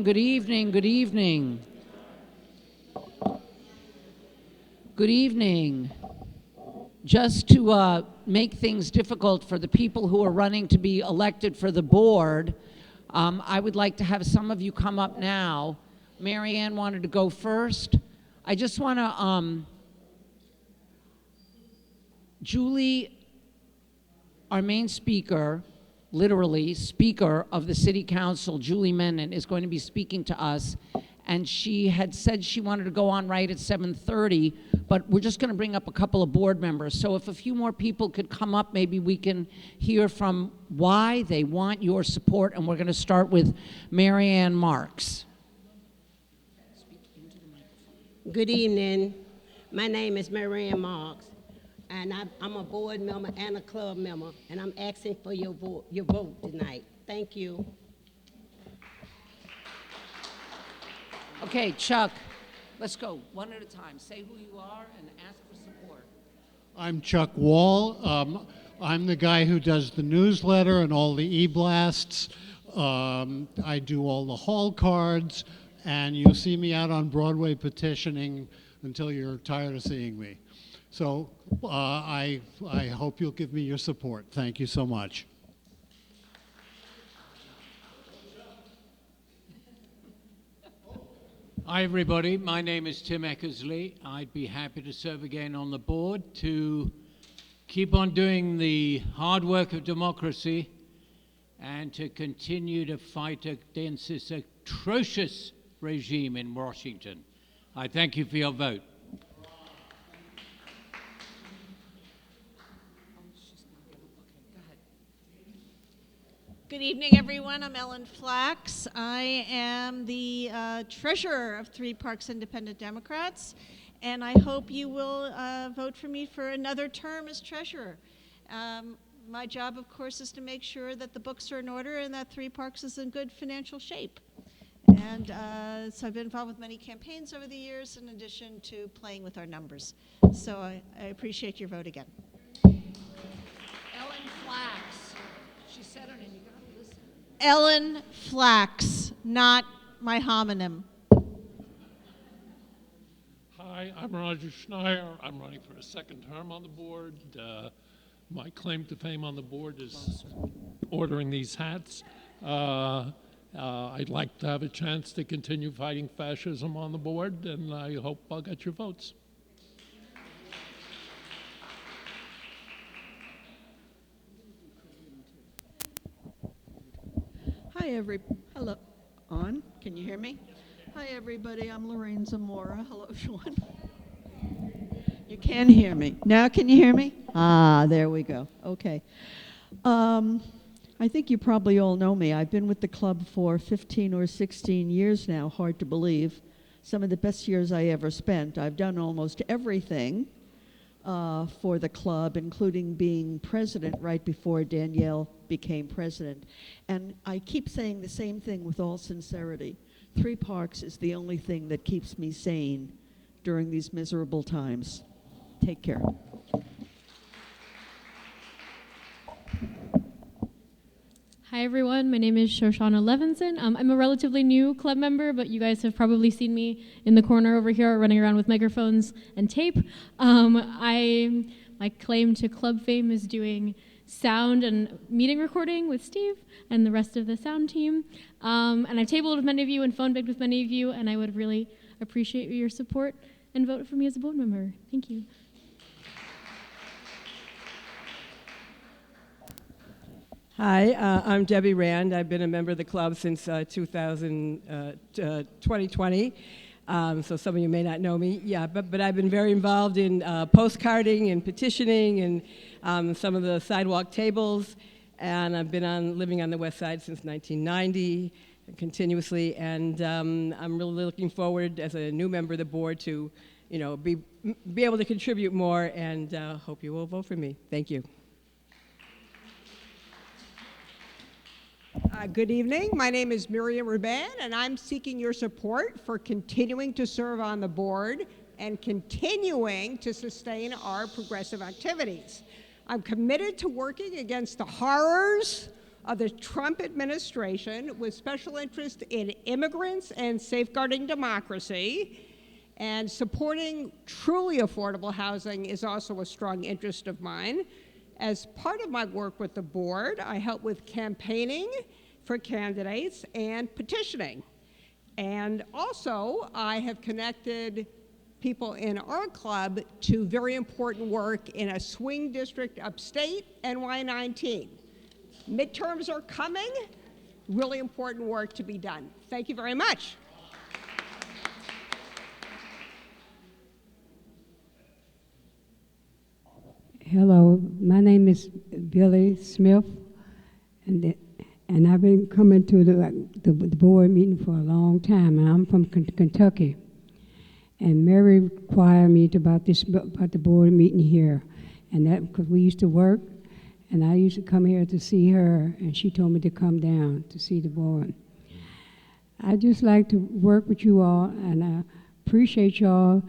Good evening, good evening. Good evening. Just to make things difficult for the people who are running to be elected for the board, I would like to have some of you come up now. Mary Ann wanted to go first. I just want to, Juli, our main speaker, literally speaker of the city council, Juli Menin, is going to be speaking to us. And she had said she wanted to go on right at 7:30, but we're just going to bring up a couple of board members. So if a few more people could come up, maybe we can hear from why they want your support. And we're going to start with Mary Ann Marks. Good evening. My name is Mary Ann Marks, and I'm a board member and a club member, and I'm asking for your vote tonight. Thank you. Okay, Chuck, let's go one at a time. Say who you are and ask for support. I'm Chuck Wall. I'm the guy who does the newsletter and all the e-blasts. I do all the hall cards, and you'll see me out on Broadway petitioning until you're tired of seeing me. So I hope you'll give me your support. Thank you so much. Hi everybody, my name is Tim Eckersley. I'd be happy to serve again on the board to keep on doing the hard work of democracy and to continue to fight against this atrocious regime in Washington. I thank you for your vote. Good evening, everyone. I'm Ellen Flax. I am the treasurer of Three Parks Independent Democrats, and I hope you will vote for me for another term as treasurer. My job, of course, is to make sure that the books are in order and that Three Parks is in good financial shape. And so I've been involved with many campaigns over the years, in addition to playing with our numbers. So I appreciate your vote again. Ellen Flax. She said her name. You got to listen. Ellen Flax, not my homonym. Hi, I'm Roger Schneier. I'm running for a second term on the board. My claim to fame on the board is ordering these hats. I'd like to have a chance to continue fighting fascism on the board, and I hope I'll get your votes. Hello, on, can you hear me? Hi everybody, I'm Lorraine Zamora. Hello, Sean. You can hear me. Now can you hear me? Ah, there we go, okay. I think you probably all know me. I've been with the club for 15 or 16 years now, hard to believe. Some of the best years I ever spent. I've done almost everything for the club, including being president right before Danielle became president. And I keep saying the same thing with all sincerity. Three Parks is the only thing that keeps me sane during these miserable times. Take care. Hi everyone, my name is Shoshana Levinson. I'm a relatively new club member, but you guys have probably seen me in the corner over here running around with microphones and tape. My claim to club fame is doing sound and meeting recording with Steve and the rest of the sound team. And I've tabled with many of you and phone bagged with many of you, and I would really appreciate your support and vote for me as a board member. Thank you. Hi, I'm Debbie Rand. I've been a member of the club since 2020. So some of you may not know me. Yeah, but I've been very involved in postcarding and petitioning and some of the sidewalk tables. And I've been living on the West Side since 1990 continuously. And I'm really looking forward as a new member of the board to, be able to contribute more, and hope you will vote for me. Thank you. Good evening. My name is Miriam Ruban, and I'm seeking your support for continuing to serve on the board and continuing to sustain our progressive activities. I'm committed to working against the horrors of the Trump administration with special interest in immigrants and safeguarding democracy. And supporting truly affordable housing is also a strong interest of mine. As part of my work with the board, I help with campaigning for candidates and petitioning. And also, I have connected people in our club to very important work in a swing district upstate, NY19. Midterms are coming, really important work to be done. Thank you very much. Hello, my name is Billy Smith, and I've been coming to the board meeting for a long time, and I'm from Kentucky. And Mary required me about the board meeting here, and that because we used to work, and I used to come here to see her, and she told me to come down to see the board. I just like to work with you all, and I appreciate y'all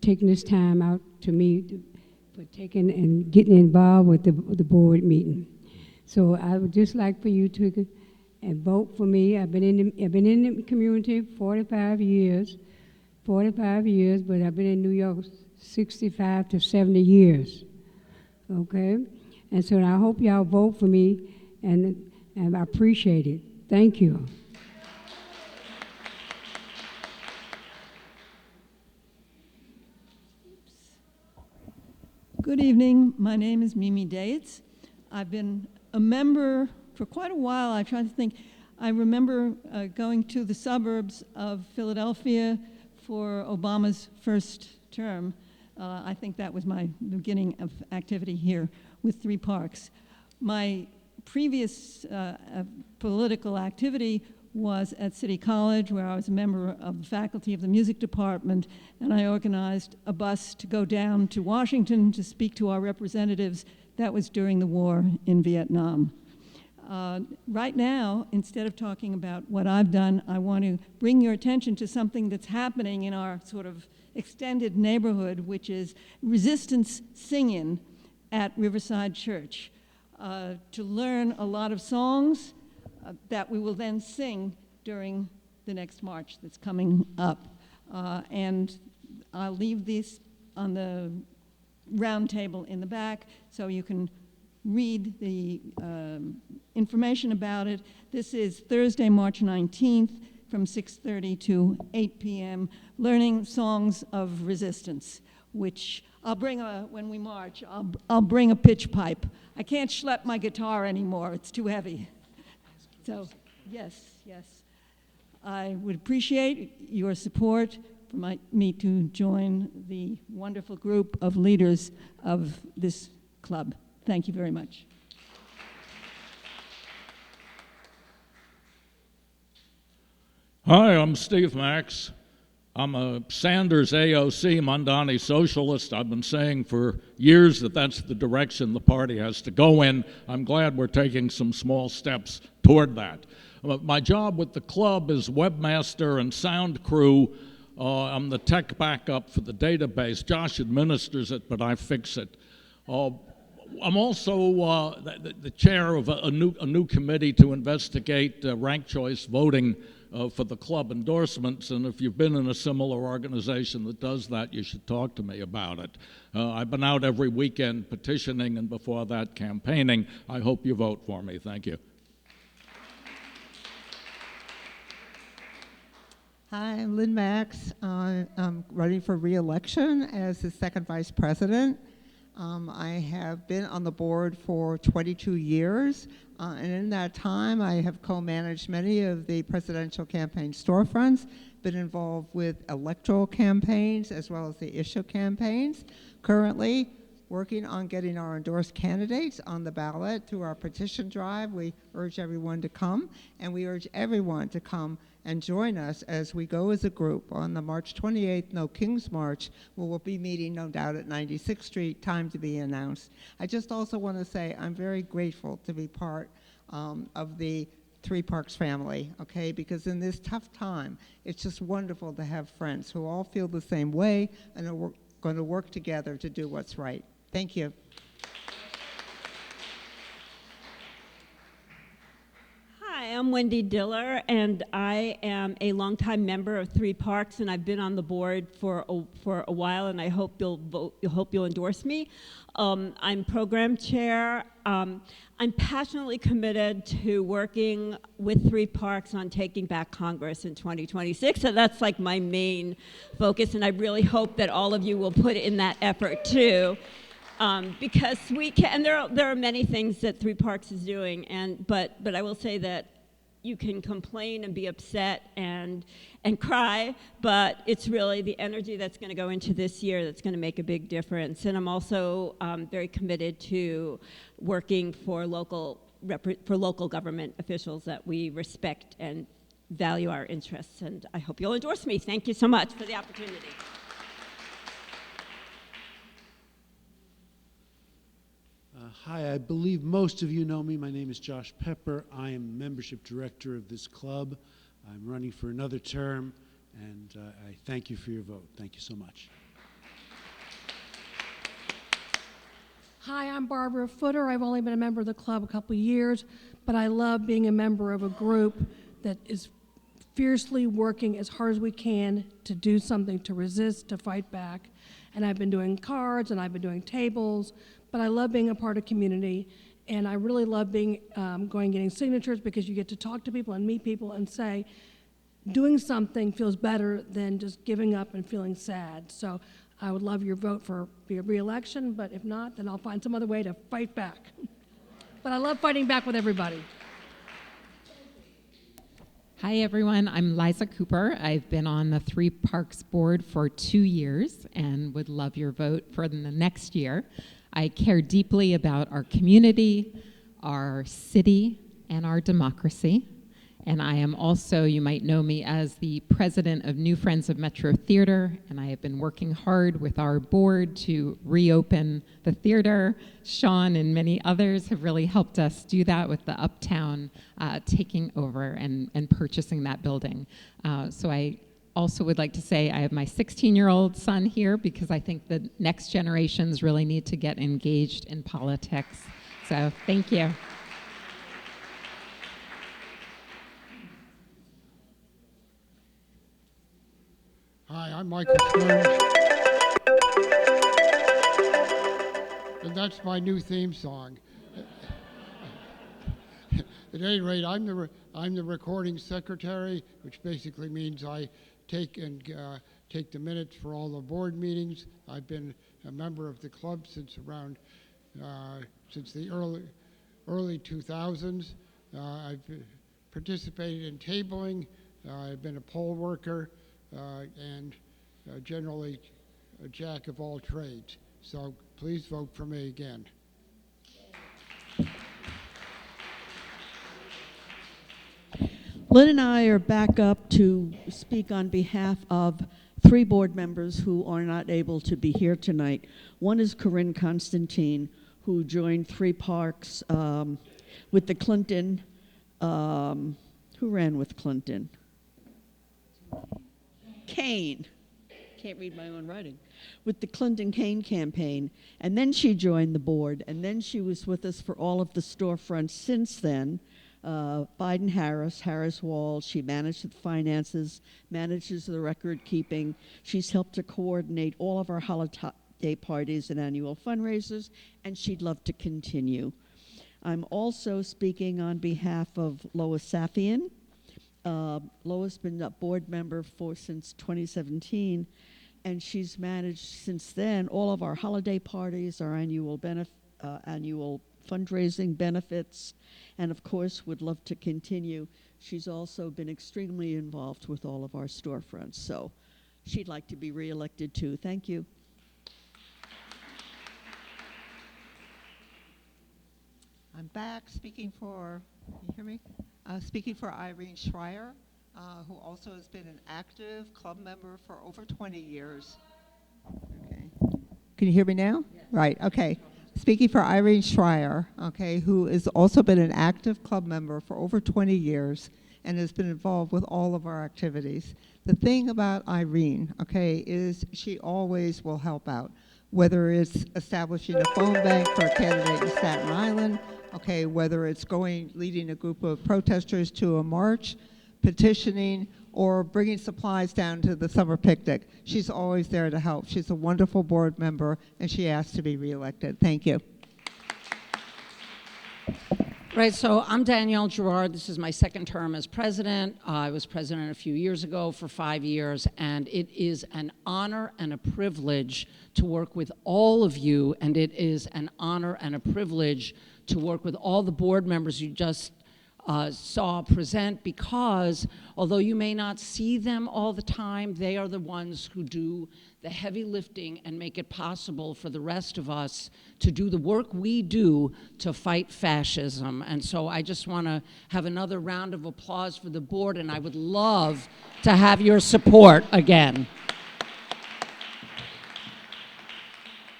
taking this time out to me for taking and getting involved with the board meeting. So I would just like for you to vote for me. I've been in the community 45 years, but I've been in New York 65 to 70 years. Okay, and so I hope y'all vote for me, and I appreciate it. Thank you. Good evening. My name is Mimi Dates. I've been a member for quite a while. I try to think. I remember going to the suburbs of Philadelphia for Obama's first term. I think that was my beginning of activity here with 3 Parks. My previous political activity was at City College, where I was a member of the faculty of the music department, and I organized a bus to go down to Washington to speak to our representatives. That was during the war in Vietnam. Right now, instead of talking about what I've done, I want to bring your attention to something that's happening in our sort of extended neighborhood, which is resistance singing at Riverside Church, to learn a lot of songs that we will then sing during the next march that's coming up. And I'll leave these on the round table in the back so you can read the information about it. This is Thursday, March 19th from 6:30 to 8 p.m., learning songs of resistance, which I'll bring when we march, I'll bring a pitch pipe. I can't schlep my guitar anymore, it's too heavy. So, yes. I would appreciate your support for me to join the wonderful group of leaders of this club. Thank you very much. Hi, I'm Steve Max. I'm a Sanders AOC Mondani socialist. I've been saying for years that that's the direction the party has to go in. I'm glad we're taking some small steps toward that. My job with the club is webmaster and sound crew. I'm the tech backup for the database. Josh administers it, but I fix it. I'm also the chair of a new committee to investigate ranked choice voting for the club endorsements, and if you've been in a similar organization that does that, you should talk to me about it. I've been out every weekend petitioning, and before that, campaigning. I hope you vote for me. Thank you. Hi, I'm Lynn Max. I'm running for re-election as the second vice president. I have been on the board for 22 years, and in that time I have co-managed many of the presidential campaign storefronts, been involved with electoral campaigns as well as the issue campaigns. Currently working on getting our endorsed candidates on the ballot through our petition drive. We urge everyone to come, and we urge everyone to come and join us as we go as a group on the March 28th No Kings March, where we'll be meeting no doubt at 96th Street, time to be announced. I just also want to say I'm very grateful to be part of the 3 Parks family, okay? Because in this tough time, it's just wonderful to have friends who all feel the same way and are going to work together to do what's right. Thank you. I'm Wendy Diller, and I am a longtime member of Three Parks, and I've been on the board for a while, and I hope you'll endorse me. I'm program chair. I'm passionately committed to working with Three Parks on taking back Congress in 2026, so that's like my main focus, and I really hope that all of you will put in that effort too. Because we can, there are many things that Three Parks is doing, but I will say that you can complain and be upset and cry, but it's really the energy that's going to go into this year that's going to make a big difference. And I'm also very committed to working for local government officials that we respect and value our interests. And I hope you'll endorse me. Thank you so much for the opportunity. Hi, I believe most of you know me. My name is Josh Pepper. I am membership director of this club. I'm running for another term, and I thank you for your vote. Thank you so much. Hi, I'm Barbara Footer. I've only been a member of the club a couple of years, but I love being a member of a group that is fiercely working as hard as we can to do something, to resist, to fight back. And I've been doing cards, and I've been doing tables, but I love being a part of community, and I really love being going getting signatures, because you get to talk to people and meet people and say, doing something feels better than just giving up and feeling sad. So I would love your vote for your re-election, but if not, then I'll find some other way to fight back. But I love fighting back with everybody. Hi, everyone. I'm Liza Cooper. I've been on the Three Parks board for 2 years and would love your vote for the next year. I care deeply about our community, our city, and our democracy. And I am also, you might know me as the president of New Friends of Metro Theater, and I have been working hard with our board to reopen the theater. Sean and many others have really helped us do that with the Uptown taking over and purchasing that building. So I also would like to say I have my 16-year-old son here, because I think the next generations really need to get engaged in politics. So thank you. Hi, I'm Michael Stern. And that's my new theme song. At any rate, I'm the recording secretary, which basically means I take the minutes for all the board meetings. I've been a member of the club since the early 2000s. I've participated in tabling. I've been a poll worker and generally a jack of all trades. So please vote for me again. Lynn and I are back up to speak on behalf of 3 board members who are not able to be here tonight. One is Corinne Constantine, who joined Three Parks with the Clinton, who ran with Clinton? Kane. Can't read my own writing. With the Clinton-Kane campaign. And then she joined the board, and then she was with us for all of the storefronts since then. Biden-Harris, Harris-Walls, she managed the finances, manages the record keeping. She's helped to coordinate all of our holiday parties and annual fundraisers, and she'd love to continue. I'm also speaking on behalf of Lois Safian. Lois has been a board member since 2017, and she's managed since then all of our holiday parties, our annual fundraising benefits, and of course would love to continue. She's also been extremely involved with all of our storefronts, so she'd like to be reelected too. Thank you. I'm back speaking for, can you hear me? Speaking for Irene Schreier, who also has been an active club member for over 20 years. Okay. Can you hear me now? Yes. Right, okay. Speaking for Irene Schreier, okay, who has also been an active club member for over 20 years and has been involved with all of our activities. The thing about Irene, okay, is she always will help out. whether it's establishing a phone bank for a candidate in Staten Island, okay, whether it's leading a group of protesters to a march, petitioning, or bringing supplies down to the summer picnic. She's always there to help. She's a wonderful board member, and she asked to be reelected. Thank you. Right, so I'm Danielle Gerard. This is my second term as president. I was president a few years ago for 5 years, and it is an honor and a privilege to work with all of you, and it is an honor and a privilege to work with all the board members you just saw present, because although you may not see them all the time, they are the ones who do the heavy lifting and make it possible for the rest of us to do the work we do to fight fascism. And so I just want to have another round of applause for the board, and I would love to have your support again.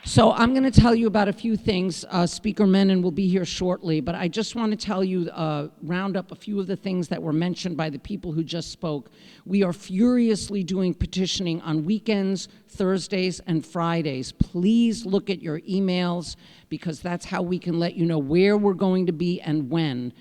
So I'm going to tell you about a few things. Speaker Menin will be here shortly, but I just want to tell you, round up a few of the things that were mentioned by the people who just spoke. We are furiously doing petitioning on weekends, Thursdays, and Fridays. Please look at your emails, because that's how we can let you know where we're going to be and when.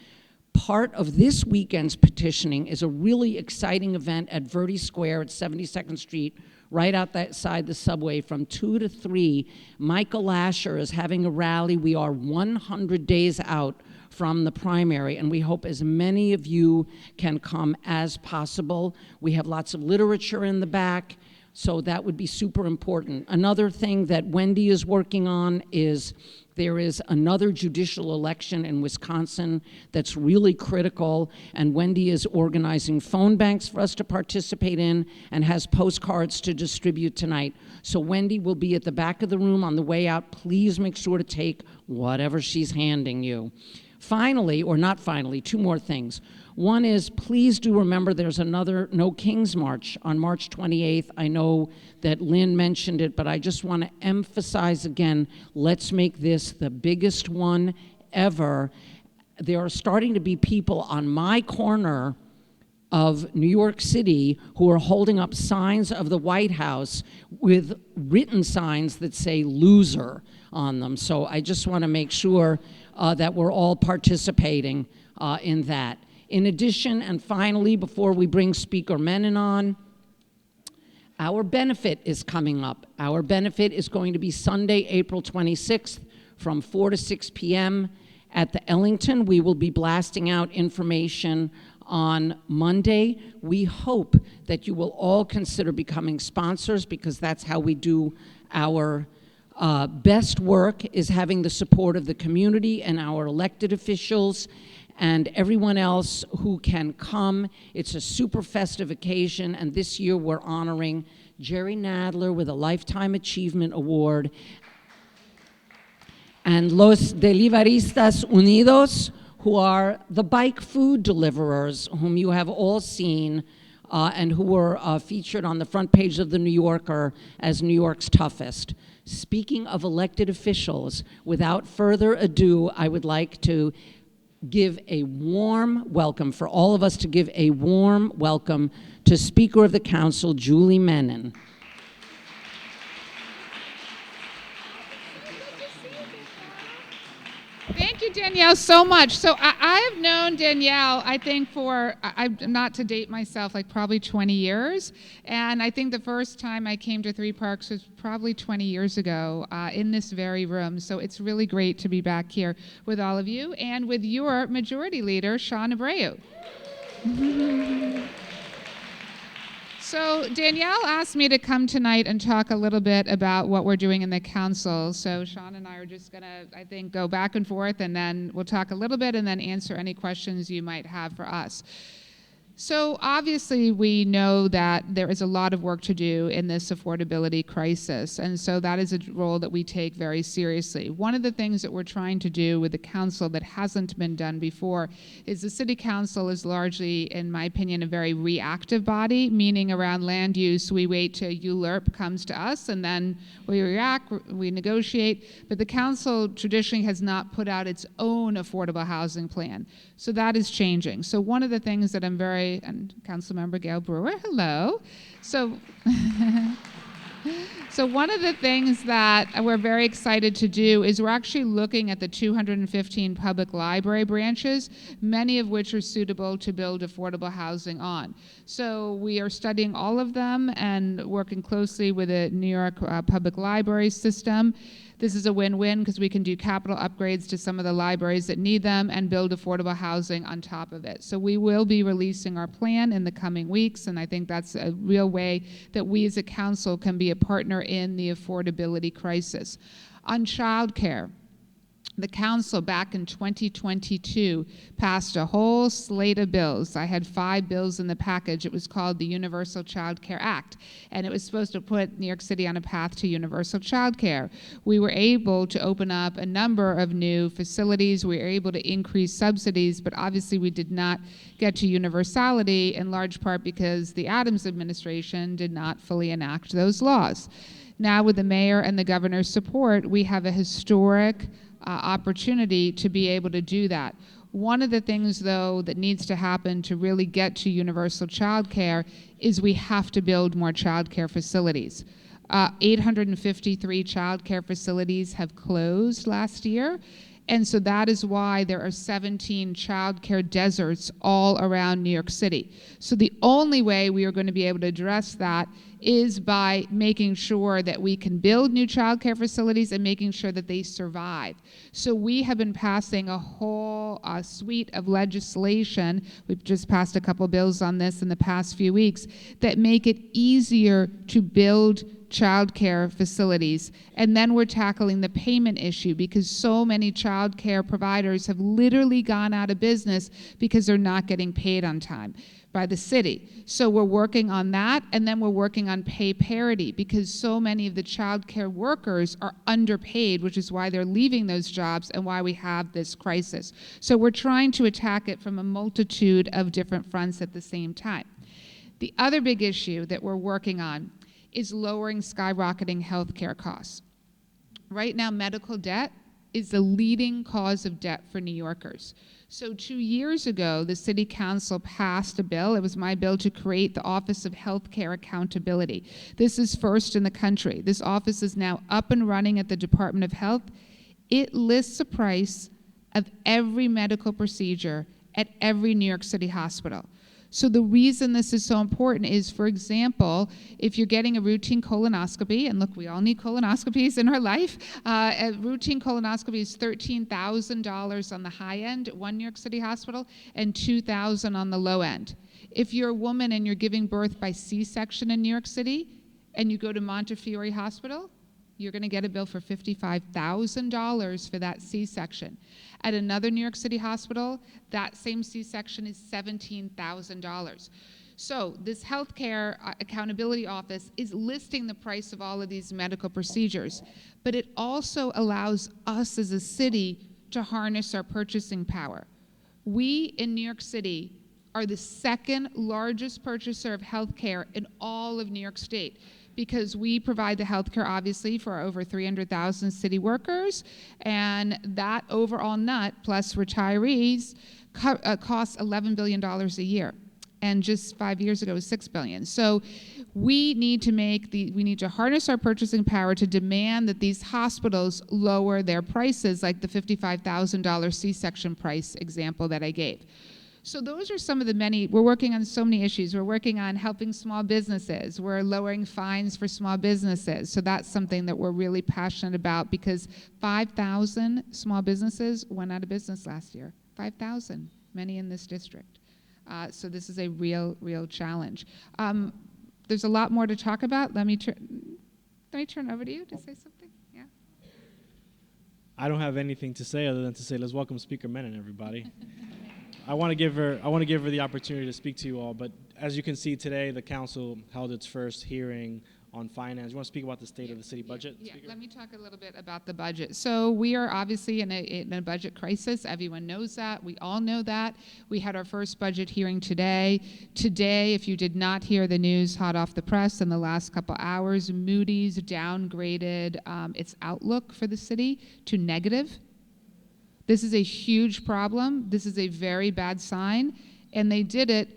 Part of this weekend's petitioning is a really exciting event at Verde Square at 72nd Street, right outside the subway from 2 to 3. Michael Asher is having a rally. We are 100 days out from the primary, and we hope as many of you can come as possible. We have lots of literature in the back, so that would be super important. Another thing that Wendy is working on is there is another judicial election in Wisconsin that's really critical, and Wendy is organizing phone banks for us to participate in and has postcards to distribute tonight. So Wendy will be at the back of the room on the way out. Please make sure to take whatever she's handing you. Finally, or not finally, two more things. One is, please do remember there's another No Kings March on March 28th. I know that Lynn mentioned it, but I just want to emphasize again, let's make this the biggest one ever. There are starting to be people on my corner of New York City who are holding up signs of the White House with written signs that say loser on them. So I just want to make sure that we're all participating in that. In addition, and finally, before we bring Speaker Menin on, our benefit is coming up. Our benefit is going to be Sunday, April 26th from 4 to 6 p.m. at the Ellington. We will be blasting out information on Monday. We hope that you will all consider becoming sponsors, because that's how we do our best work, is having the support of the community and our elected officials and everyone else who can come. It's a super festive occasion, and this year we're honoring Jerry Nadler with a Lifetime Achievement Award, and Los Deliveristas Unidos, who are the bike food deliverers, whom you have all seen, and who were featured on the front page of the New Yorker as New York's toughest. Speaking of elected officials, without further ado, I would like to give a warm welcome, for all of us to give a warm welcome to Speaker of the Council, Juli Menin. Thank you, Danielle, so much. So I have known Danielle, I think, for, I'm not to date myself, like probably 20 years. And I think the first time I came to Three Parks was probably 20 years ago in this very room. So it's really great to be back here with all of you and with your majority leader, Sean Abreu. So Danielle asked me to come tonight and talk a little bit about what we're doing in the council. So Sean and I are just going to, I think, go back and forth, and then we'll talk a little bit and then answer any questions you might have for us. So obviously we know that there is a lot of work to do in this affordability crisis, and so that is a role that we take very seriously. One of the things that we're trying to do with the council that hasn't been done before is the city council is largely, in my opinion, a very reactive body, meaning around land use, we wait till ULURP comes to us and then we react, we negotiate, but the council traditionally has not put out its own affordable housing plan. So that is changing. So one of the things that I'm very, and Councilmember Gail Brewer, hello. So So one of the things that we're very excited to do is we're actually looking at the 215 public library branches, many of which are suitable to build affordable housing on. So we are studying all of them and working closely with the New York Public Library System. This is a win-win because we can do capital upgrades to some of the libraries that need them and build affordable housing on top of it. So we will be releasing our plan in the coming weeks, and I think that's a real way that we as a council can be a partner in the affordability crisis. On childcare, the council back in 2022 passed a whole slate of bills. I had 5 bills in the package. It was called the Universal Child Care Act, and it was supposed to put New York City on a path to universal child care. We were able to open up a number of new facilities. We were able to increase subsidies, but obviously we did not get to universality, in large part because the Adams administration did not fully enact those laws. Now, with the mayor and the governor's support, we have a historic opportunity to be able to do that. One of the things, though, that needs to happen to really get to universal child care is we have to build more child care facilities. 853 child care facilities have closed last year, and so that is why there are 17 child care deserts all around New York City. So the only way we are going to be able to address that is by making sure that we can build new child care facilities and making sure that they survive. So we have been passing a whole suite of legislation. We've just passed a couple bills on this in the past few weeks that make it easier to build child care facilities. And then we're tackling the payment issue because so many child care providers have literally gone out of business because they're not getting paid on time by the city. So we're working on that, and then we're working on pay parity because so many of the child care workers are underpaid, which is why they're leaving those jobs and why we have this crisis. So we're trying to attack it from a multitude of different fronts at the same time. The other big issue that we're working on is lowering skyrocketing healthcare costs. Right now, medical debt is the leading cause of debt for New Yorkers. So 2 years ago, the City Council passed a bill. It was my bill to create the Office of Healthcare Accountability. This is first in the country. This office is now up and running at the Department of Health. It lists the price of every medical procedure at every New York City hospital. So the reason this is so important is, for example, if you're getting a routine colonoscopy, and look, we all need colonoscopies in our life, a routine colonoscopy is $13,000 on the high end at one New York City hospital and $2,000 on the low end. If you're a woman and you're giving birth by C-section in New York City and you go to Montefiore Hospital, you're going to get a bill for $55,000 for that C-section. At another New York City hospital, that same C-section is $17,000. So this healthcare accountability office is listing the price of all of these medical procedures, but it also allows us as a city to harness our purchasing power. We in New York City are the second largest purchaser of healthcare in all of New York State, because we provide the healthcare, obviously, for over 300,000 city workers, and that overall nut, plus retirees, costs $11 billion a year. And just 5 years ago, it was $6 billion. So we need to harness our purchasing power to demand that these hospitals lower their prices, like the $55,000 C-section price example that I gave. So those are some of the many. We're working on so many issues. We're working on helping small businesses. We're lowering fines for small businesses. So that's something that we're really passionate about, because 5,000 small businesses went out of business last year. 5,000, many in this district. So this is a real challenge. There's a lot more to talk about. Let me turn over to you to say something. Yeah. I don't have anything to say other than to say let's welcome Speaker Menin, everybody. I want to give her the opportunity to speak to you all, but as you can see today, the council held its first hearing on finance. You want to speak about the state of the city budget? Yeah, let me talk a little bit about the budget. So we are obviously in a budget crisis. Everyone knows that. We all know that. We had our first budget hearing today. Today, if you did not hear the news hot off the press in the last couple hours, Moody's downgraded its outlook for the city to negative. This is a huge problem. This is a very bad sign. And they did it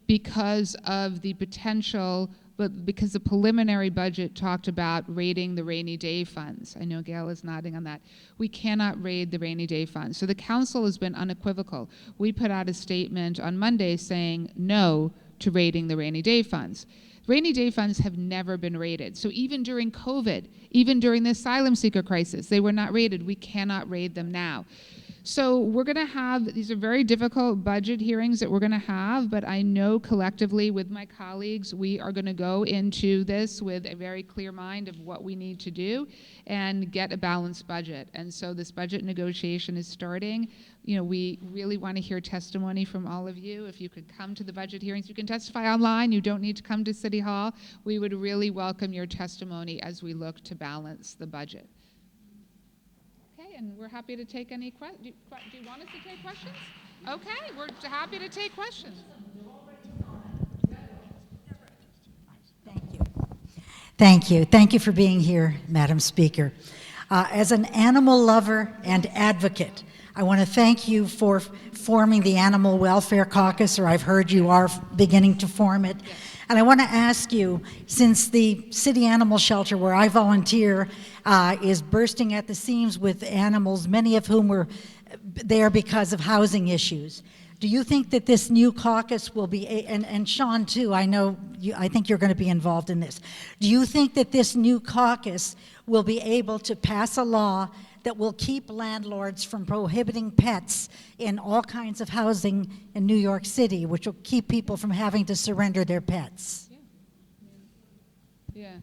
because of the potential but because the preliminary budget talked about raiding the rainy day funds. I know Gail is nodding on that. We cannot raid the rainy day funds. So the council has been unequivocal. We put out a statement on Monday saying no to raiding the rainy day funds. Rainy day funds have never been raided. So even during COVID, even during the asylum seeker crisis, they were not raided. We cannot raid them now. So we're going to have, these are very difficult budget hearings that we're going to have, but I know collectively with my colleagues, we are going to go into this with a very clear mind of what we need to do and get a balanced budget. And so this budget negotiation is starting. You know, we really want to hear testimony from all of you. If you could come to the budget hearings, you can testify online. You don't need to come to City Hall. We would really welcome your testimony as we look to balance the budget. And we're happy to take any questions. Do you want us to take questions? Okay, we're happy to take questions. Thank you. Thank you for being here, Madam Speaker. As an animal lover and advocate, I want to thank you for forming the Animal Welfare Caucus, or I've heard you are beginning to form it. And I want to ask you, since the city animal shelter where I volunteer is bursting at the seams with animals, many of whom were there because of housing issues, do you think that this new caucus will be, and Sean too, I think you're going to be involved in this. Do you think that this new caucus will be able to pass a law that will keep landlords from prohibiting pets in all kinds of housing in New York City, which will keep people from having to surrender their pets? Yeah.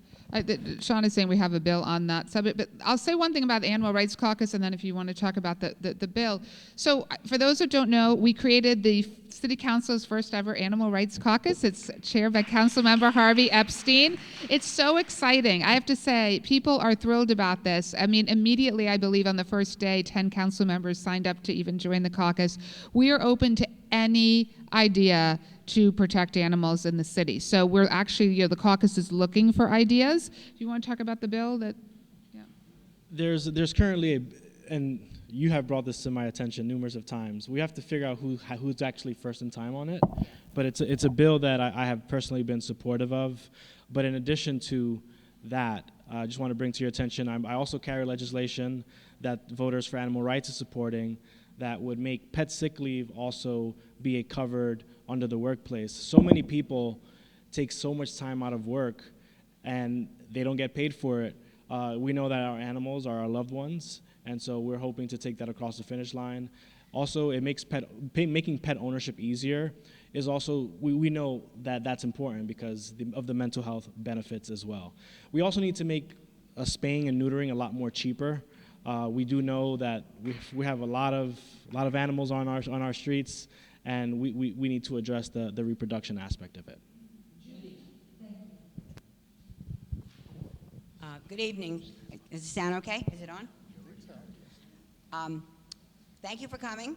Sean is saying we have a bill on that subject, but I'll say one thing about the Animal Rights Caucus, and then if you want to talk about the bill. So for those who don't know, we created the City Council's first ever Animal Rights Caucus. It's chaired by Councilmember Harvey Epstein. It's so exciting. I have to say, people are thrilled about this. I mean, immediately, I believe on the first day, 10 council members signed up to even join the caucus. We are open to any idea to protect animals in the city. So we're actually, the caucus is looking for ideas. Do you want to talk about the bill that? Yeah. There's currently and you have brought this to my attention numerous of times. We have to figure out who's actually first in time on it. But it's a bill that I have personally been supportive of. But in addition to that, I just want to bring to your attention, I also carry legislation that Voters for Animal Rights is supporting that would make pet sick leave also be covered under the workplace. So many people take so much time out of work and they don't get paid for it. We know that our animals are our loved ones, and so we're hoping to take that across the finish line. Also, it makes making pet ownership easier is also, we know that that's important because of the mental health benefits as well. We also need to make spaying and neutering a lot more cheaper. We do know that we have a lot of animals on our streets, and we need to address the reproduction aspect of it. Good evening. Does it sound okay? Is it on? Thank you for coming.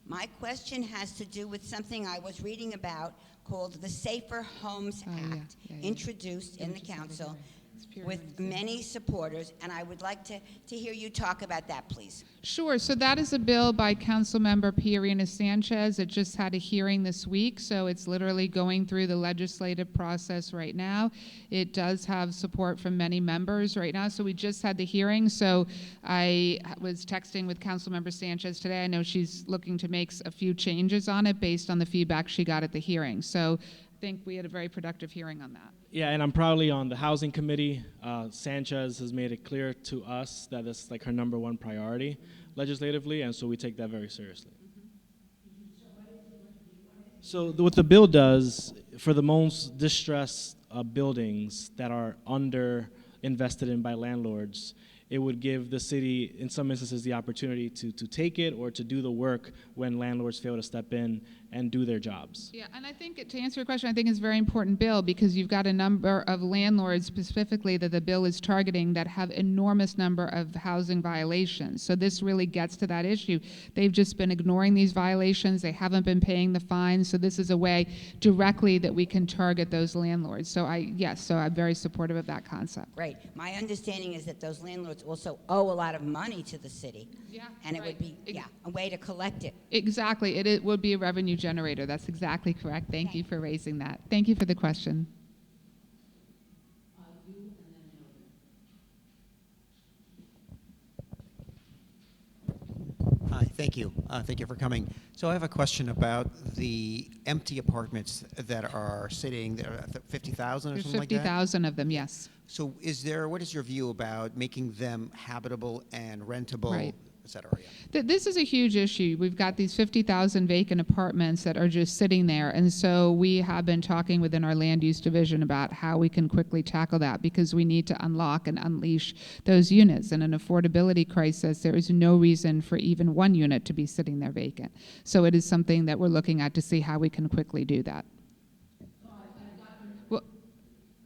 My question has to do with something I was reading about called the Safer Homes Act, introduced in the council with many supporters, and I would like to hear you talk about that, please. Sure. So that is a bill by Councilmember Piarina Sanchez. It just had a hearing this week, so it's literally going through the legislative process right now. It does have support from many members right now, so we just had the hearing. So I was texting with Councilmember Sanchez today. I know she's looking to make a few changes on it based on the feedback she got at the hearing. So I think we had a very productive hearing on that. Yeah, and I'm proudly on the Housing Committee. Sanchez has made it clear to us that it's like her #1 priority legislatively, and so we take that very seriously. So what the bill does, for the most distressed buildings that are under invested in by landlords, it would give the city, in some instances, the opportunity to take it or to do the work when landlords fail to step in and do their jobs. Yeah, and I think to answer your question, I think it's a very important bill because you've got a number of landlords specifically that the bill is targeting that have enormous number of housing violations. So this really gets to that issue. They've just been ignoring these violations. They haven't been paying the fines. So this is a way directly that we can target those landlords. So I'm very supportive of that concept. Great. My understanding is that those landlords also owe a lot of money to the city. Yeah. And it would be a way to collect it. Exactly. It would be a revenue generator. That's exactly correct. Thank you for raising that. Thank you for the question. Hi, thank you. Thank you for coming. So I have a question about the empty apartments that are sitting there, 50,000 or There's something like that? 50,000 of them, yes. So what is your view about making them habitable and rentable, Right. et cetera? Yeah. This is a huge issue. We've got these 50,000 vacant apartments that are just sitting there. And so we have been talking within our land use division about how we can quickly tackle that, because we need to unlock and unleash those units. In an affordability crisis, there is no reason for even one unit to be sitting there vacant. So it is something that we're looking at to see how we can quickly do that.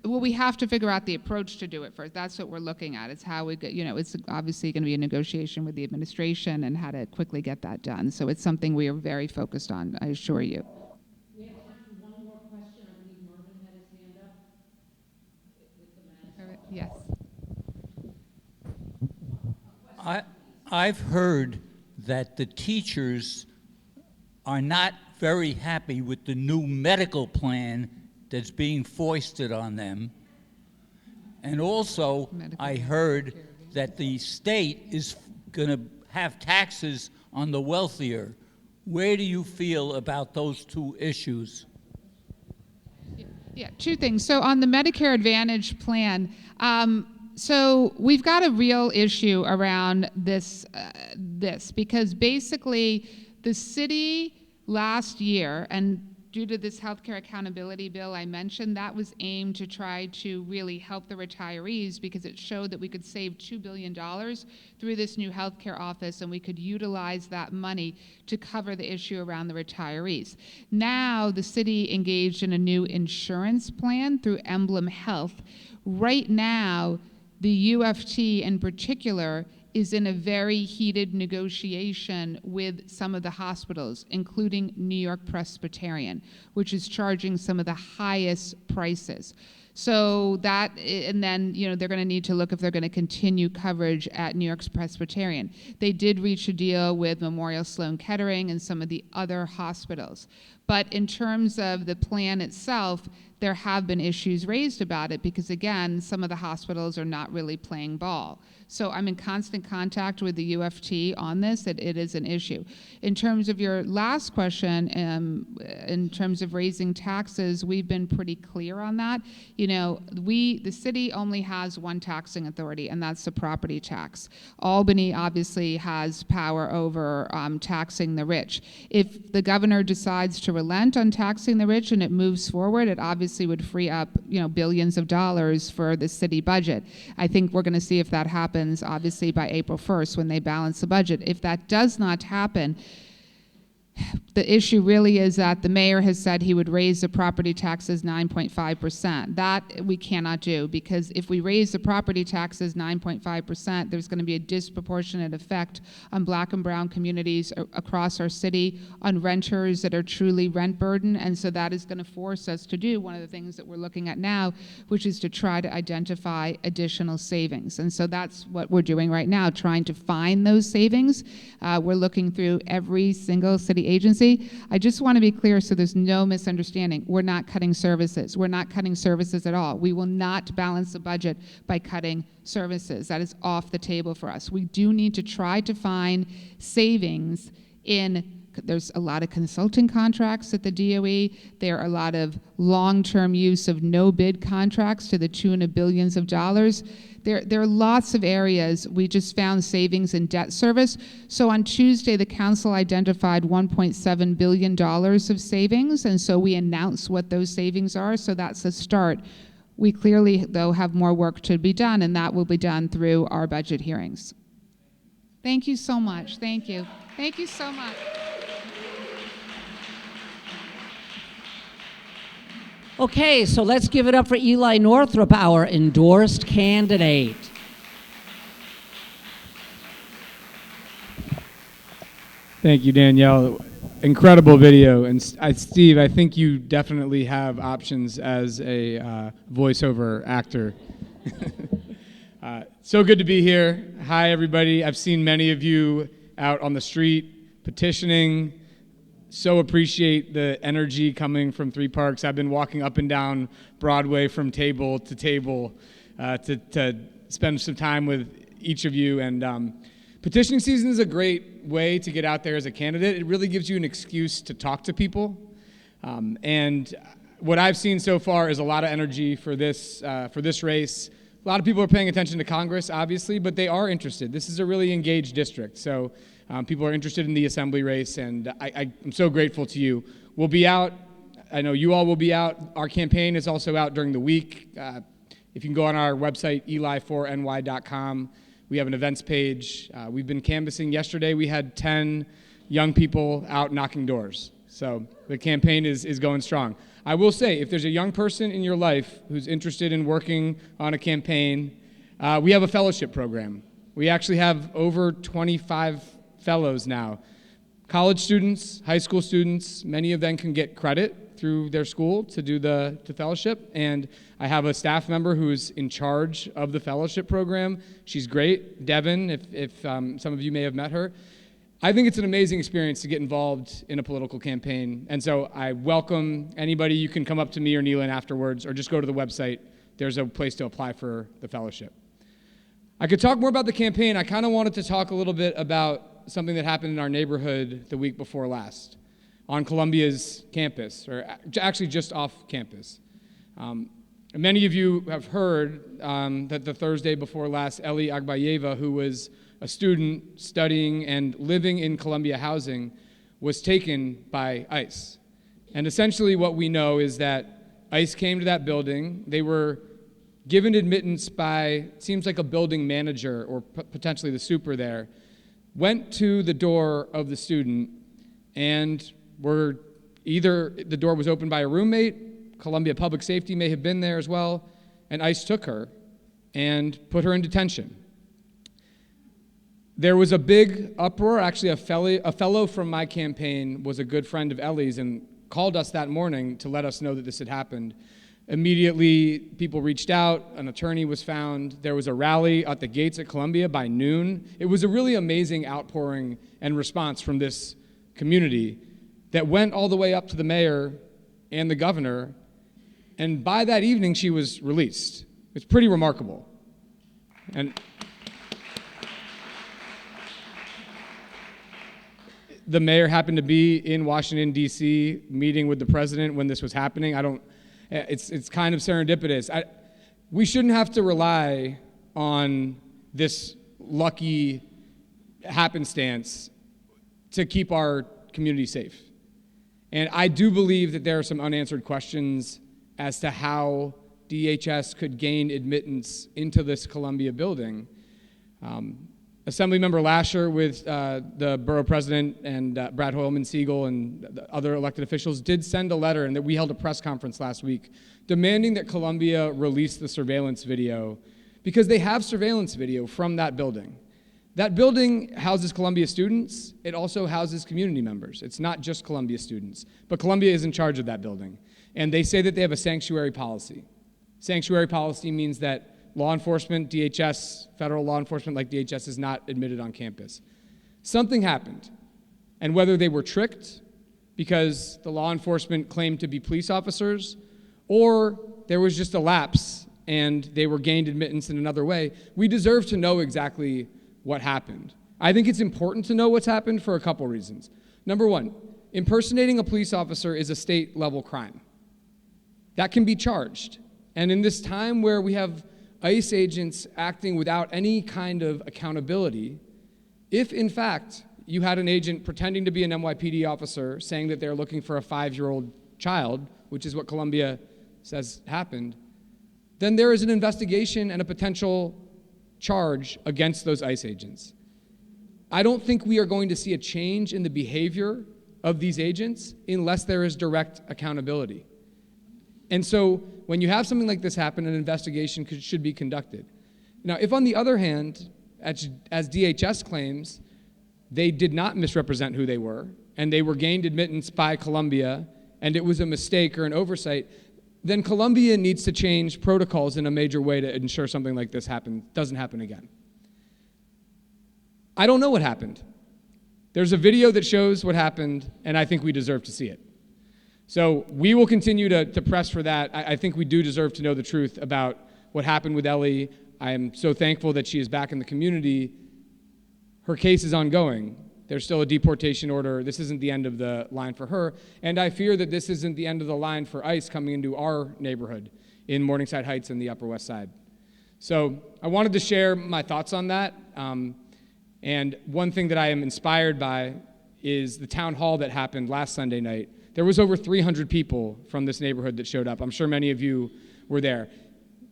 Well, we have to figure out the approach to do it first. That's what we're looking at. It's how we get, it's obviously going to be a negotiation with the administration and how to quickly get that done. So it's something we are very focused on, I assure you. We have time for one more question. I believe Mervin had his hand up. Yes. I've heard that the teachers are not very happy with the new medical plan that's being foisted on them. And also, I heard that the state is going to have taxes on the wealthier. Where do you feel about those two issues? Yeah, two things. So on the Medicare Advantage plan, so we've got a real issue around this because basically the city last year, and due to this healthcare accountability bill I mentioned, that was aimed to try to really help the retirees, because it showed that we could save $2 billion through this new healthcare office, and we could utilize that money to cover the issue around the retirees. Now the city engaged in a new insurance plan through Emblem Health. Right now, the UFT in particular is in a very heated negotiation with some of the hospitals, including New York Presbyterian, which is charging some of the highest prices. So that, and then, they're going to need to look if they're going to continue coverage at New York's Presbyterian. They did reach a deal with Memorial Sloan Kettering and some of the other hospitals. But in terms of the plan itself, there have been issues raised about it because, again, some of the hospitals are not really playing ball. So I'm in constant contact with the UFT on this. It is an issue. In terms of your last question, in terms of raising taxes, we've been pretty clear on that. The city only has one taxing authority, and that's the property tax. Albany obviously has power over taxing the rich. If the governor decides to relent on taxing the rich and it moves forward, it obviously would free up billions of dollars for the city budget. I think we're going to see if that happens obviously by April 1st when they balance the budget. If that does not happen, the issue really is that the mayor has said he would raise the property taxes 9.5%. That we cannot do, because if we raise the property taxes 9.5%, there's going to be a disproportionate effect on black and brown communities across our city, on renters that are truly rent burdened, and so that is going to force us to do one of the things that we're looking at now, which is to try to identify additional savings. And so that's what we're doing right now, trying to find those savings. We're looking through every single city agency. I just want to be clear so there's no misunderstanding. We're not cutting services. We're not cutting services at all. We will not balance the budget by cutting services. That is off the table for us. We do need to try to find savings there's a lot of consulting contracts at the DOE. There are a lot of long-term use of no-bid contracts to the tune of billions of dollars. There are lots of areas. We just found savings in debt service. So on Tuesday, the council identified $1.7 billion of savings, and so we announced what those savings are, so that's a start. We clearly, though, have more work to be done, and that will be done through our budget hearings. Thank you so much. Thank you. Thank you so much. Okay, so let's give it up for Eli Northrup, our endorsed candidate. Thank you, Danielle. Incredible video. And Steve, I think you definitely have options as a voiceover actor. So good to be here. Hi, everybody. I've seen many of you out on the street petitioning. So appreciate the energy coming from Three Parks. I've been walking up and down Broadway from table to table to spend some time with each of you. And petitioning season is a great way to get out there as a candidate. It really gives you an excuse to talk to people. And what I've seen so far is a lot of energy for this race. A lot of people are paying attention to Congress, obviously, but they are interested. This is a really engaged district, so people are interested in the assembly race, and I'm so grateful to you. We'll be out. I know you all will be out. Our campaign is also out during the week. If you can go on our website, eli4ny.com, we have an events page. We've been canvassing. Yesterday, we had 10 young people out knocking doors. So the campaign is going strong. I will say, if there's a young person in your life who's interested in working on a campaign, we have a fellowship program. We actually have over 25 fellows now. College students, high school students, many of them can get credit through their school to do the fellowship. And I have a staff member who's in charge of the fellowship program. She's great, Devin, if some of you may have met her. I think it's an amazing experience to get involved in a political campaign. And so I welcome anybody. You can come up to me or Neelan afterwards, or just go to the website. There's a place to apply for the fellowship. I could talk more about the campaign. I kind of wanted to talk a little bit about something that happened in our neighborhood the week before last on Columbia's campus, or actually just off campus. Many of you have heard that the Thursday before last, Eli Agbayeva, who was a student studying and living in Columbia housing, was taken by ICE. And essentially what we know is that ICE came to that building. They were given admittance by, seems like a building manager or potentially the super there, went to the door of the student and were either the door was opened by a roommate, Columbia Public Safety may have been there as well, and ICE took her and put her in detention. There was a big uproar. Actually, a fellow from my campaign was a good friend of Ellie's and called us that morning to let us know that this had happened. Immediately, people reached out. An attorney was found. There was a rally at the gates at Columbia by noon. It was a really amazing outpouring and response from this community that went all the way up to the mayor and the governor. And by that evening, she was released. It's pretty remarkable. And the mayor happened to be in Washington, D.C., meeting with the president when this was happening. It's kind of serendipitous. We shouldn't have to rely on this lucky happenstance to keep our community safe. And I do believe that there are some unanswered questions as to how DHS could gain admittance into this Columbia building. Assemblymember Lasher with the borough president and Brad Hoylman-Siegel and the other elected officials did send a letter, and that we held a press conference last week demanding that Columbia release the surveillance video because they have surveillance video from that building. That building houses Columbia students. It also houses community members. It's not just Columbia students, but Columbia is in charge of that building. And they say that they have a sanctuary policy. Sanctuary policy means that law enforcement, DHS, federal law enforcement like DHS is not admitted on campus. Something happened. And whether they were tricked because the law enforcement claimed to be police officers, or there was just a lapse and they were gained admittance in another way, we deserve to know exactly what happened. I think it's important to know what's happened for a couple reasons. Number one, impersonating a police officer is a state-level crime. That can be charged. And in this time where we have ICE agents acting without any kind of accountability, if in fact you had an agent pretending to be an NYPD officer saying that they're looking for a 5-year-old child, which is what Columbia says happened, then there is an investigation and a potential charge against those ICE agents. I don't think we are going to see a change in the behavior of these agents unless there is direct accountability. And so when you have something like this happen, an investigation should be conducted. Now, if on the other hand, as DHS claims, they did not misrepresent who they were, and they were gained admittance by Columbia, and it was a mistake or an oversight, then Columbia needs to change protocols in a major way to ensure something like this doesn't happen again. I don't know what happened. There's a video that shows what happened, and I think we deserve to see it. So we will continue to press for that. I think we do deserve to know the truth about what happened with Ellie. I am so thankful that she is back in the community. Her case is ongoing. There's still a deportation order. This isn't the end of the line for her. And I fear that this isn't the end of the line for ICE coming into our neighborhood in Morningside Heights and the Upper West Side. So I wanted to share my thoughts on that. And one thing that I am inspired by is the town hall that happened last Sunday night. There was over 300 people from this neighborhood that showed up. I'm sure many of you were there.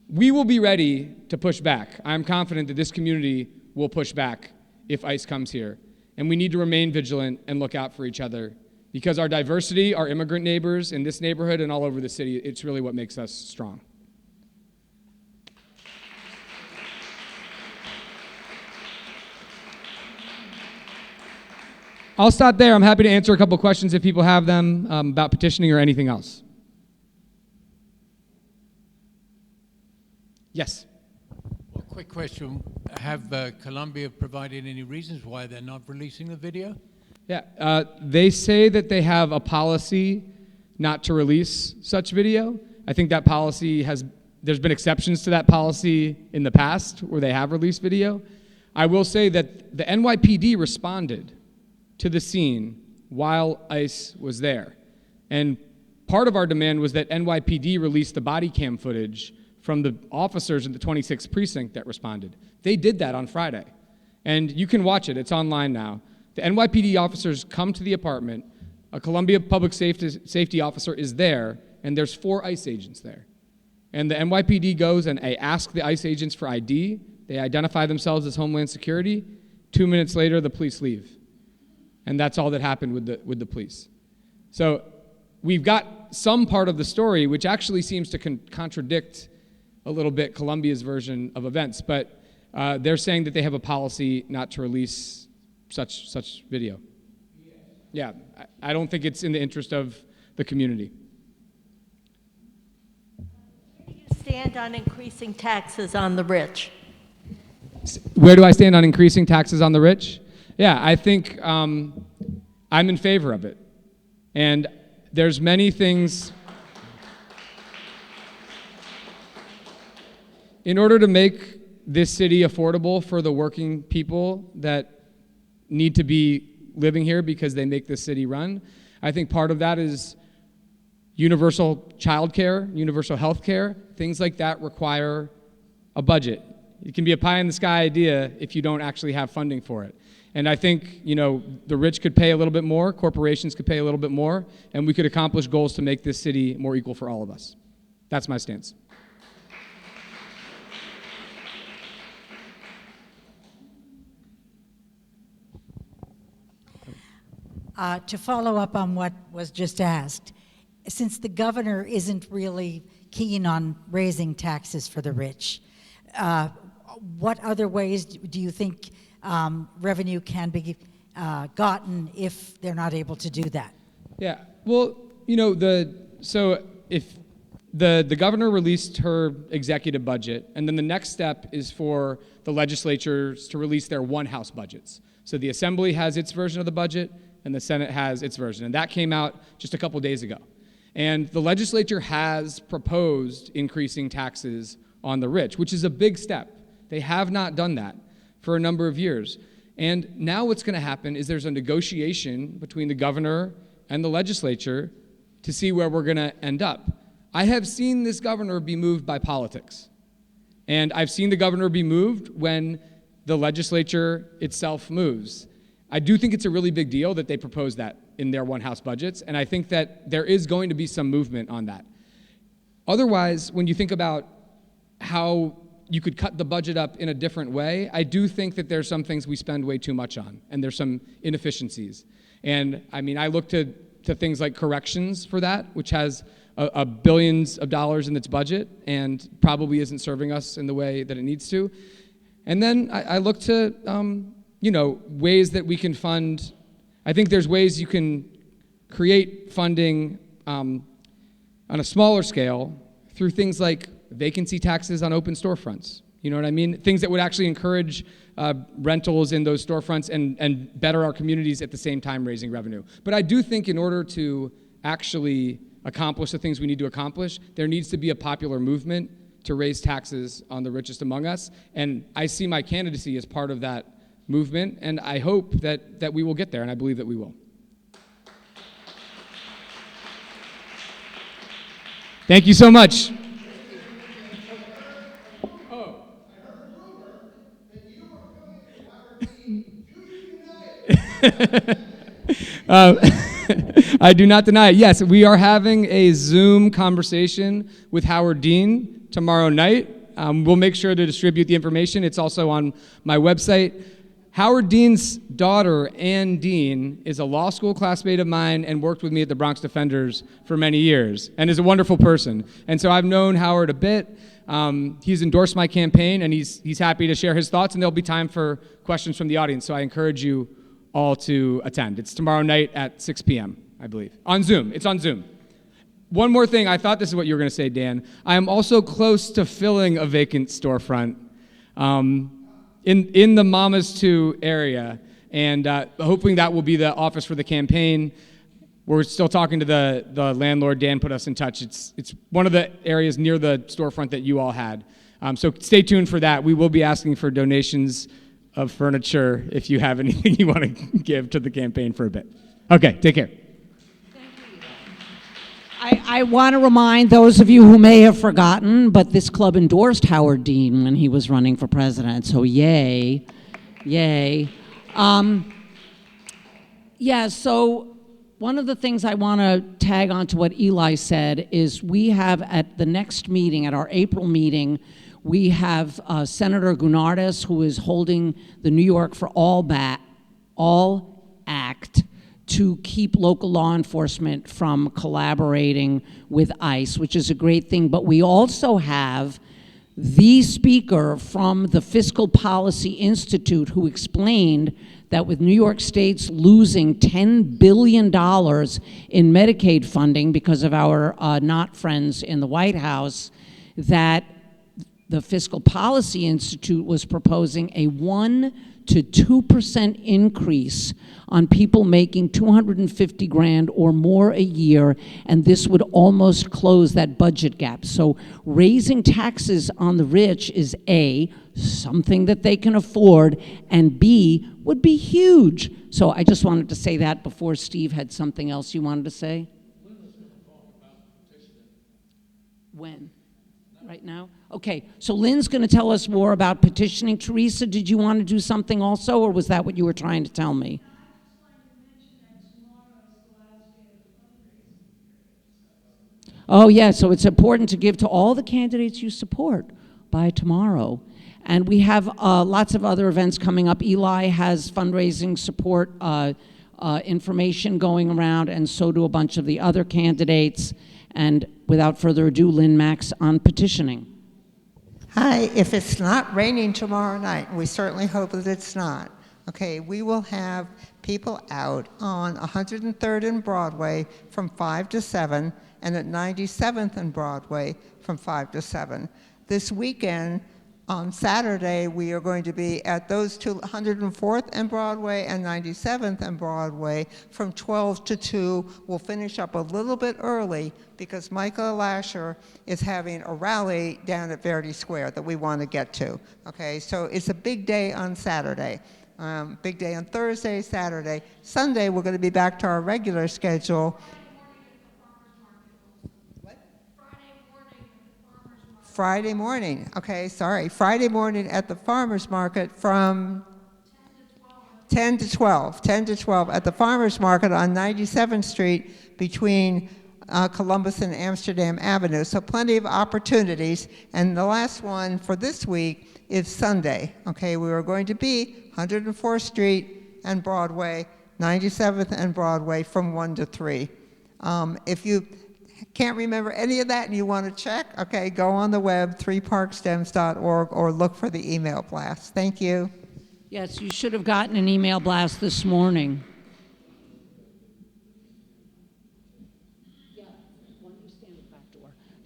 We will be ready to push back. I'm confident that this community will push back if ICE comes here. And we need to remain vigilant and look out for each other, because our diversity, our immigrant neighbors in this neighborhood and all over the city, it's really what makes us strong. I'll stop there. I'm happy to answer a couple questions if people have them about petitioning or anything else. Yes. Well, quick question. Have Columbia provided any reasons why they're not releasing the video? Yeah, they say that they have a policy not to release such video. I think that policy there's been exceptions to that policy in the past where they have released video. I will say that the NYPD responded to the scene while ICE was there. And part of our demand was that NYPD release the body cam footage from the officers in the 26th precinct that responded. They did that on Friday. And you can watch it, it's online now. The NYPD officers come to the apartment, a Columbia public safety officer is there, and there's 4 ICE agents there. And the NYPD goes and they ask the ICE agents for ID, they identify themselves as Homeland Security, 2 minutes later the police leave. And that's all that happened with the police. So we've got some part of the story which actually seems to contradict a little bit Columbia's version of events, but they're saying that they have a policy not to release such video. Yeah, I don't think it's in the interest of the community. Where do you stand on increasing taxes on the rich? Where do I stand on increasing taxes on the rich? Yeah, I think I'm in favor of it. And there's many things. In order to make this city affordable for the working people that need to be living here because they make this city run, I think part of that is universal childcare, universal health care. Things like that require a budget. It can be a pie-in-the-sky idea if you don't actually have funding for it. And I think, the rich could pay a little bit more, corporations could pay a little bit more, and we could accomplish goals to make this city more equal for all of us. That's my stance. To follow up on what was just asked, since the governor isn't really keen on raising taxes for the rich, what other ways do you think revenue can be gotten if they're not able to do that? Yeah, well, so if the governor released her executive budget, and then the next step is for the legislatures to release their one-house budgets. So the Assembly has its version of the budget, and the Senate has its version. And that came out just a couple days ago. And the legislature has proposed increasing taxes on the rich, which is a big step. They have not done that for a number of years. And now what's going to happen is there's a negotiation between the governor and the legislature to see where we're going to end up. I have seen this governor be moved by politics. And I've seen the governor be moved when the legislature itself moves. I do think it's a really big deal that they propose that in their one-house budgets, and I think that there is going to be some movement on that. Otherwise, when you think about how you could cut the budget up in a different way, I do think that there's some things we spend way too much on, and there's some inefficiencies. And I look to things like corrections for that, which has billions of dollars in its budget and probably isn't serving us in the way that it needs to. And then I look to ways that we can fund. I think there's ways you can create funding on a smaller scale through things like vacancy taxes on open storefronts. You know what I mean? Things that would actually encourage rentals in those storefronts and better our communities at the same time raising revenue. But I do think in order to actually accomplish the things we need to accomplish, there needs to be a popular movement to raise taxes on the richest among us. And I see my candidacy as part of that movement, and I hope that we will get there, and I believe that we will. Thank you so much. I do not deny it. Yes, we are having a Zoom conversation with Howard Dean tomorrow night. We'll make sure to distribute the information. It's also on my website. Howard Dean's daughter, Ann Dean, is a law school classmate of mine and worked with me at the Bronx Defenders for many years and is a wonderful person. And so I've known Howard a bit. He's endorsed my campaign, and he's happy to share his thoughts, and there'll be time for questions from the audience. So I encourage you all to attend. It's tomorrow night at 6 p.m., I believe. On Zoom. It's on Zoom. One more thing. I thought this is what you were going to say, Dan. I am also close to filling a vacant storefront in the Mamas 2 area, and hoping that will be the office for the campaign. We're still talking to the landlord. Dan put us in touch. It's one of the areas near the storefront that you all had. So stay tuned for that. We will be asking for donations of furniture if you have anything you want to give to the campaign for a bit. Okay, take care. I want to remind those of you who may have forgotten, but this club endorsed Howard Dean when he was running for president, so yay, yay. Yeah, so one of the things I want to tag on to what Eli said is we have at the next meeting, at our April meeting, we have Senator Gunardis, who is holding the New York for All Act to keep local law enforcement from collaborating with ICE, which is a great thing. But we also have the speaker from the Fiscal Policy Institute who explained that with New York State's losing $10 billion in Medicaid funding because of our not friends in the White House, that the Fiscal Policy Institute was proposing a 1 to 2% increase on people making $250,000 or more a year, and this would almost close that budget gap. So raising taxes on the rich is A, something that they can afford, and B, would be huge. So I just wanted to say that before Steve had something else you wanted to say. When? Right now? Okay, so Lynn's going to tell us more about petitioning. Teresa, did you want to do something also, or was that what you were trying to tell me? Oh, yeah, so it's important to give to all the candidates you support by tomorrow. And we have lots of other events coming up. Eli has fundraising support information going around, and so do a bunch of the other candidates. And without further ado, Lynn Max on petitioning. Hi, if it's not raining tomorrow night, we certainly hope that it's not, okay, we will have people out on 103rd and Broadway from 5 to 7, and at 97th and Broadway from 5 to 7. This weekend, on Saturday, we are going to be at those two, 104th and Broadway and 97th and Broadway from 12 to 2. We'll finish up a little bit early because Michael Lasher is having a rally down at Verdi Square that we want to get to. Okay, so it's a big day on Saturday. Big day on Thursday, Saturday. Sunday, we're going to be back to our regular schedule. Friday morning, okay, sorry. Friday morning at the farmer's market from 10 to 12 at the farmer's market on 97th Street between Columbus and Amsterdam Avenue. So plenty of opportunities. And the last one for this week is Sunday. Okay, we are going to be 104th Street and Broadway, 97th and Broadway from 1 to 3. If you can't remember any of that and you want to check, okay, go on the web, 3parkstems.org, or look for the email blast. Thank you. Yes, you should have gotten an email blast this morning.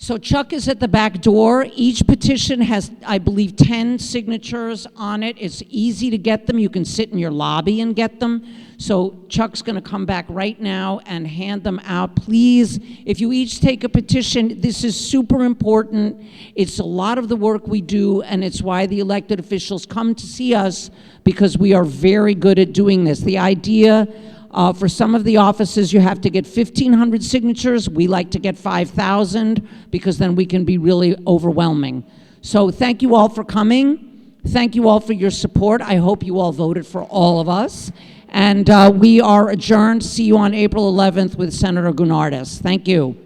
So Chuck is at the back door. Each petition has, I believe, 10 signatures on it. It's easy to get them. You can sit in your lobby and get them. So Chuck's going to come back right now and hand them out. Please, if you each take a petition, this is super important. It's a lot of the work we do, and it's why the elected officials come to see us, because we are very good at doing this. The idea for some of the offices, you have to get 1,500 signatures. We like to get 5,000 because then we can be really overwhelming. So thank you all for coming. Thank you all for your support. I hope you all voted for all of us. And we are adjourned. See you on April 11th with Senator Gounardes. Thank you.